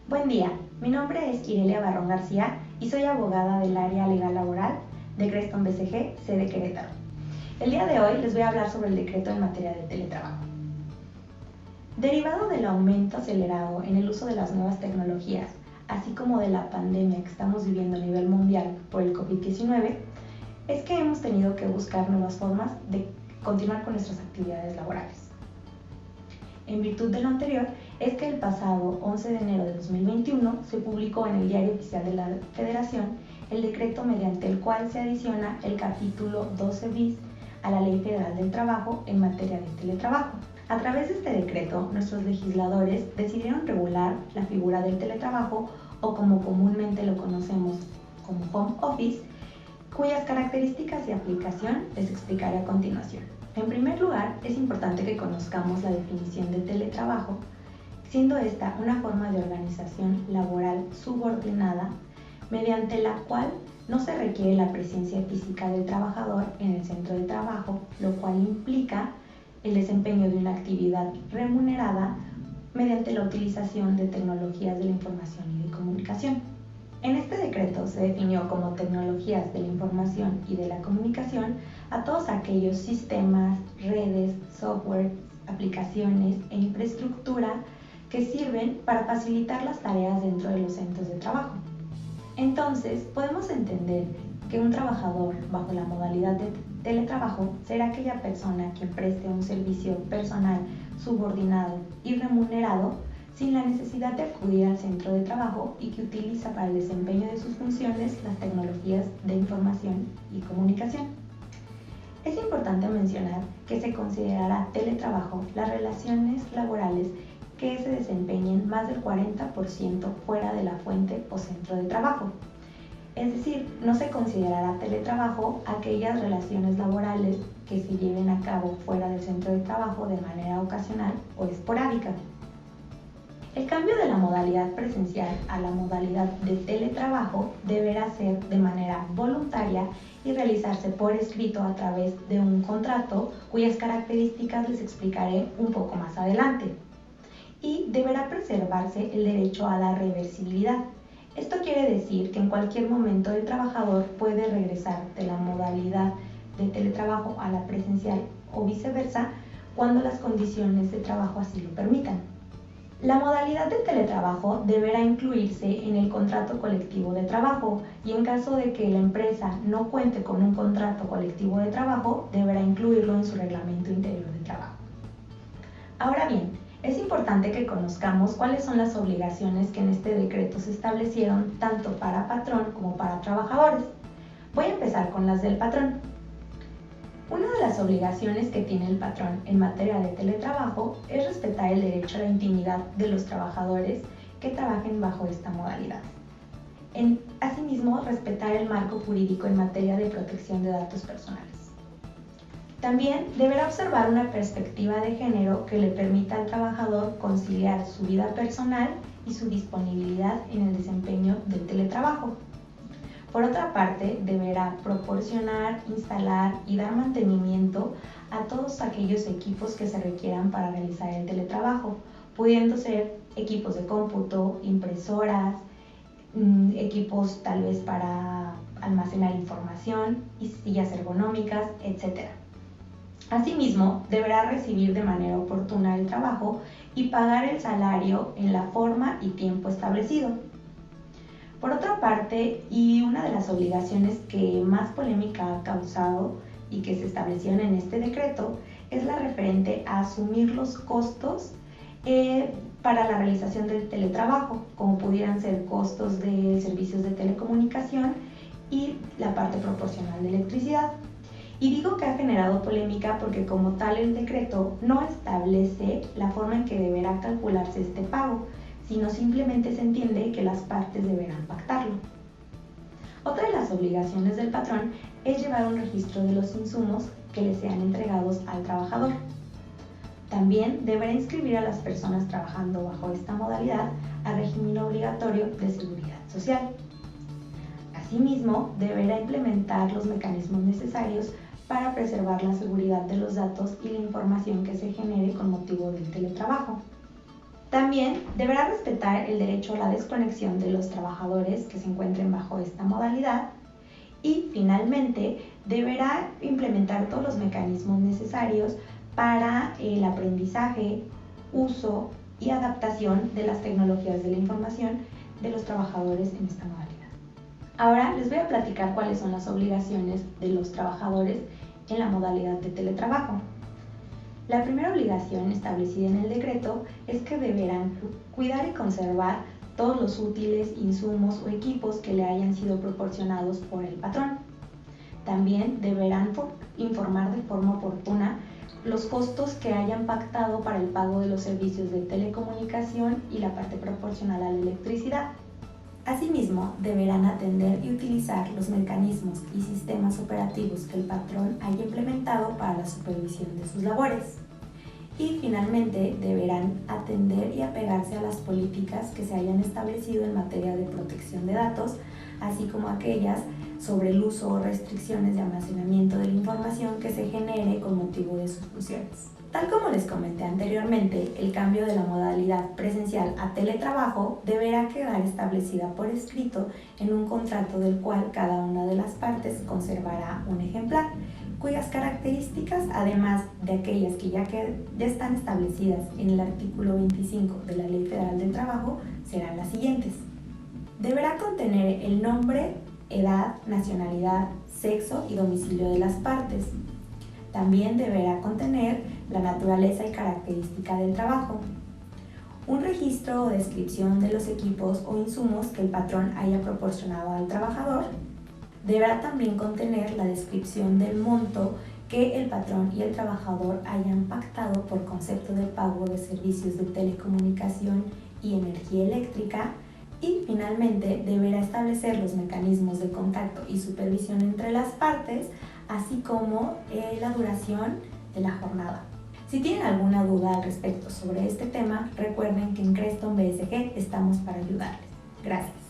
Buen día, mi nombre es Irelia Barrón García y soy abogada del área legal laboral de Creston BCG, sede Querétaro. El día de hoy les voy a hablar sobre el decreto en materia de teletrabajo. Derivado del aumento acelerado en el uso de las nuevas tecnologías, así como de la pandemia que estamos viviendo a nivel mundial por el COVID-19, es que hemos tenido que buscar nuevas formas de continuar con nuestras actividades laborales. En virtud de lo anterior, es que el pasado 11 de enero de 2021 se publicó en el Diario Oficial de la Federación el decreto mediante el cual se adiciona el capítulo 12 bis a la Ley Federal del Trabajo en materia de teletrabajo. A través de este decreto, nuestros legisladores decidieron regular la figura del teletrabajo, o como comúnmente lo conocemos como home office, cuyas características y aplicación les explicaré a continuación. En primer lugar, es importante que conozcamos la definición de teletrabajo, siendo esta una forma de organización laboral subordinada mediante la cual no se requiere la presencia física del trabajador en el centro de trabajo, lo cual implica el desempeño de una actividad remunerada mediante la utilización de tecnologías de la información y de comunicación. En este decreto se definió como tecnologías de la información y de la comunicación a todos aquellos sistemas, redes, software, aplicaciones e infraestructura que sirven para facilitar las tareas dentro de los centros de trabajo. Entonces, podemos entender que un trabajador bajo la modalidad de teletrabajo será aquella persona quien preste un servicio personal subordinado y remunerado sin la necesidad de acudir al centro de trabajo y que utiliza para el desempeño de sus funciones las tecnologías de información y comunicación. Es importante mencionar que se considerará teletrabajo las relaciones laborales que se desempeñen más del 40% fuera de la fuente o centro de trabajo. Es decir, no se considerará teletrabajo aquellas relaciones laborales que se lleven a cabo fuera del centro de trabajo de manera ocasional o esporádica. El cambio de la modalidad presencial a la modalidad de teletrabajo deberá ser de manera voluntaria y realizarse por escrito a través de un contrato cuyas características les explicaré un poco más adelante. Y deberá preservarse el derecho a la reversibilidad. Esto quiere decir que en cualquier momento el trabajador puede regresar de la modalidad de teletrabajo a la presencial o viceversa cuando las condiciones de trabajo así lo permitan. La modalidad de teletrabajo deberá incluirse en el contrato colectivo de trabajo y en caso de que la empresa no cuente con un contrato colectivo de trabajo, deberá incluirlo en su reglamento interior de trabajo. Ahora bien, es importante que conozcamos cuáles son las obligaciones que en este decreto se establecieron tanto para patrón como para trabajadores. Voy a empezar con las del patrón. Una de las obligaciones que tiene el patrón en materia de teletrabajo es respetar el derecho a la intimidad de los trabajadores que trabajen bajo esta modalidad. Asimismo, respetar el marco jurídico en materia de protección de datos personales. También deberá observar una perspectiva de género que le permita al trabajador conciliar su vida personal y su disponibilidad en el desempeño del teletrabajo. Por otra parte, deberá proporcionar, instalar y dar mantenimiento a todos aquellos equipos que se requieran para realizar el teletrabajo, pudiendo ser equipos de cómputo, impresoras, equipos tal vez para almacenar información y sillas ergonómicas, etc. Asimismo, deberá recibir de manera oportuna el trabajo y pagar el salario en la forma y tiempo establecido. Por otra parte, y una de las obligaciones que más polémica ha causado y que se establecieron en este decreto es la referente a asumir los costos para la realización del teletrabajo, como pudieran ser costos de servicios de telecomunicación y la parte proporcional de electricidad. Y digo que ha generado polémica porque como tal el decreto no establece la forma en que deberá calcularse este pago, sino simplemente se entiende que las partes deberán pactarlo. Otra de las obligaciones del patrón es llevar un registro de los insumos que le sean entregados al trabajador. También deberá inscribir a las personas trabajando bajo esta modalidad al régimen obligatorio de seguridad social. Asimismo, deberá implementar los mecanismos necesarios para preservar la seguridad de los datos y la información que se genere con motivo del teletrabajo. También deberá respetar el derecho a la desconexión de los trabajadores que se encuentren bajo esta modalidad y finalmente deberá implementar todos los mecanismos necesarios para el aprendizaje, uso y adaptación de las tecnologías de la información de los trabajadores en esta modalidad. Ahora les voy a platicar cuáles son las obligaciones de los trabajadores en la modalidad de teletrabajo. La primera obligación establecida en el decreto es que deberán cuidar y conservar todos los útiles, insumos o equipos que le hayan sido proporcionados por el patrón. También deberán informar de forma oportuna los costos que hayan pactado para el pago de los servicios de telecomunicación y la parte proporcional a la electricidad. Asimismo, deberán atender y utilizar los mecanismos y sistemas operativos que el patrón haya implementado para la supervisión de sus labores. Y finalmente, deberán atender y apegarse a las políticas que se hayan establecido en materia de protección de datos, así como aquellas sobre el uso o restricciones de almacenamiento de la información que se genere con motivo de sus funciones. Tal como les comenté anteriormente, el cambio de la modalidad presencial a teletrabajo deberá quedar establecida por escrito en un contrato del cual cada una de las partes conservará un ejemplar, cuyas características, además de aquellas que ya están establecidas en el artículo 25 de la Ley Federal del Trabajo, serán las siguientes. Deberá contener el nombre, edad, nacionalidad, sexo y domicilio de las partes. También deberá contener la naturaleza y característica del trabajo, un registro o descripción de los equipos o insumos que el patrón haya proporcionado al trabajador. Deberá también contener la descripción del monto que el patrón y el trabajador hayan pactado por concepto de pago de servicios de telecomunicación y energía eléctrica. Y finalmente deberá establecer los mecanismos de contacto y supervisión entre las partes, así como la duración de la jornada. Si tienen alguna duda al respecto sobre este tema, recuerden que en Creston BSG estamos para ayudarles. Gracias.